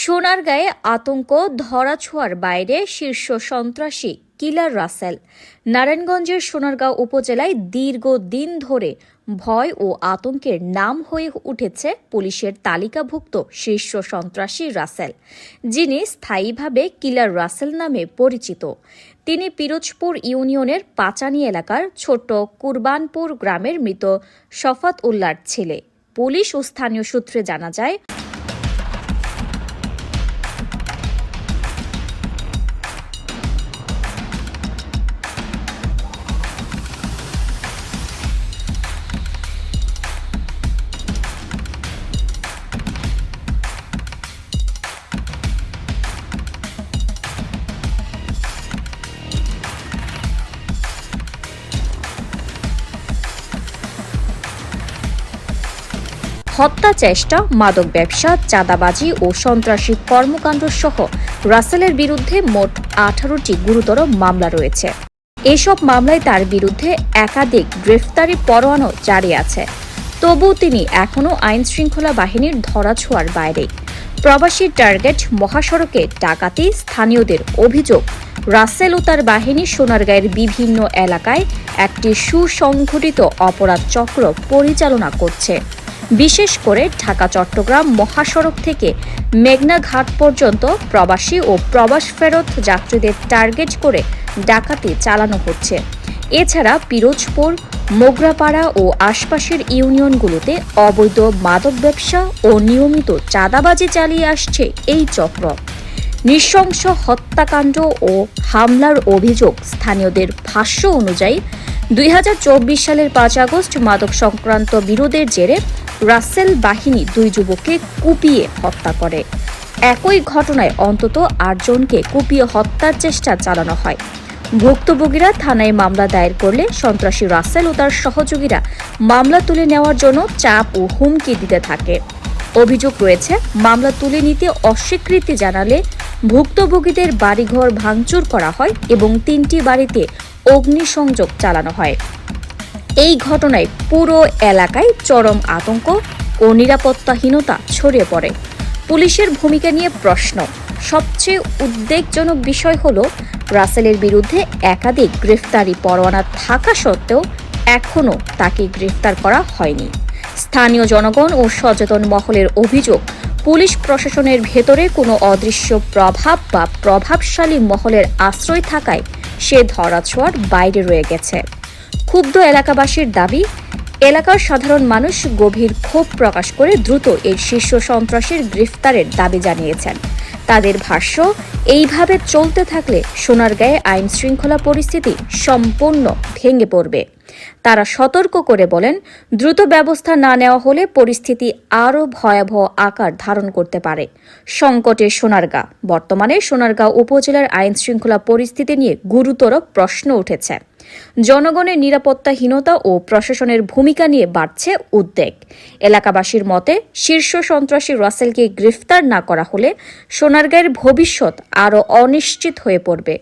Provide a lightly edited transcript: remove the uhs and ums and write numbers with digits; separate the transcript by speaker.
Speaker 1: সোনারগাঁয়ে আতঙ্ক, ধরাছোঁয়ার বাইরে শীর্ষ সন্ত্রাসী কিলার রাসেল। নারায়ণগঞ্জের সোনারগাঁও উপজেলায় দীর্ঘদিন ধরে ভয় ও আতঙ্কের নাম হয়ে উঠেছে পুলিশের তালিকাভুক্ত শীর্ষ সন্ত্রাসী রাসেল, যিনি স্থায়ীভাবে কিলার রাসেল নামে পরিচিত। তিনি পিরোজপুর ইউনিয়নের পাচানি এলাকার ছোট্ট কুরবানপুর গ্রামের মৃত শফাত উল্লাহর ছেলে। পুলিশ ও স্থানীয় সূত্রে জানা যায়, হত্যা চেষ্টা, মাদক ব্যবসা, চাঁদাবাজি ও সন্ত্রাসী কর্মকাণ্ড সহ রাসেলের বিরুদ্ধে মোট 18টি গুরুতর মামলা রয়েছে। এসব মামলায় তার বিরুদ্ধে একাধিক গ্রেফতারি পরোয়ানা জারি আছে। তবু তিনি এখনও আইনশৃঙ্খলা বাহিনীর ধরাছোঁয়ার বাইরে। প্রবাসী টার্গেট মহাসড়কে ডাকাতি। স্থানীয়দের অভিযোগ, রাসেল ও তার বাহিনী সোনারগাঁয়ের বিভিন্ন এলাকায় একটি সুসংগঠিত অপরাধ চক্র পরিচালনা করছে। বিশেষ করে ঢাকা-চট্টগ্রাম মহাসড়ক থেকে মেঘনা ঘাট পর্যন্ত প্রবাসী ও প্রবাস ফেরত যাত্রীদের টার্গেট করে ডাকাতি চালানো হচ্ছে। এছাড়া পিরোজপুর, মোগরাপাড়া ও আশপাশের ইউনিয়নগুলোতে অবৈধ মাদক ব্যবসা ও নিয়মিত চাঁদাবাজি চালিয়ে আসছে এই চক্র। নৃশংস হত্যাকাণ্ড ও হামলার অভিযোগ। স্থানীয়দের ভাষ্য অনুযায়ী 2024 সালের 5 আগস্ট মাদক সংক্রান্ত বিরোধের জেরে রাসেল বাহিনী 2 যুবককে কুপিয়ে হত্যা করে। একই ঘটনায় অন্তত 8 জনকে কুপিয়ে হত্যার চেষ্টা চালানো হয়। ভুক্তভোগীরা থানায় মামলা দায়ের করলে সন্ত্রাসী রাসেল ও তার সহযোগীরা মামলা তুলে নেওয়ার জন্য চাপ ও হুমকি দিতে থাকে। অভিযোগ রয়েছে, মামলা তুলে নিতে অস্বীকৃতি জানালে ভুক্তভোগীদের বাড়িঘর ভাঙচুর করা হয় এবং 3টি বাড়িতে অগ্নিসংযোগ চালানো হয়। এই ঘটনায় পুরো এলাকায় চরম আতঙ্ক ও নিরাপত্তাহীনতা ছড়িয়ে পড়ে। পুলিশের ভূমিকা নিয়ে প্রশ্ন। সবচেয়ে উদ্বেগজনক বিষয় হল, রাসেলের বিরুদ্ধে একাধিক গ্রেফতারি পরোয়ানা থাকা সত্ত্বেও এখনও তাকে গ্রেফতার করা হয়নি। স্থানীয় জনগণ ও সচেতন মহলের অভিযোগ, পুলিশ প্রশাসনের ভেতরে কোনো অদৃশ্য প্রভাব বা প্রভাবশালী মহলের আশ্রয় থাকায় সে ধরাছোঁয়ার বাইরে রয়ে গেছে। ক্ষুব্ধ এলাকাবাসীর দাবি, এলাকার সাধারণ মানুষ গভীর ক্ষোভ প্রকাশ করে দ্রুত এই শীর্ষ সন্ত্রাসীর গ্রেফতারের দাবি জানিয়েছেন। তাদের ভাষ্য, এইভাবে চলতে থাকলে সোনারগাঁয়ে আইন শৃঙ্খলা পরিস্থিতি সম্পূর্ণ ভেঙে পড়বে। তারা সতর্ক করে বলেন, দ্রুত ব্যবস্থা না নেওয়া হলে পরিস্থিতি আরও ভয়াবহ আকার ধারণ করতে পারে। সংকটে সোনারগাঁ। বর্তমানে সোনারগাঁও উপজেলার আইন শৃঙ্খলা পরিস্থিতি নিয়ে গুরুতর প্রশ্ন উঠেছে। জনগণের নিরাপত্তাহীনতা ও প্রশাসনের ভূমিকা নিয়ে বাড়ছে উদ্বেগ। এলাকাবাসীর মতে, শীর্ষ সন্ত্রাসী রাসেলকে গ্রেফতার না করা হলে সোনারগাঁয়ের ভবিষ্যৎ আরও অনিশ্চিত হয়ে পড়বে।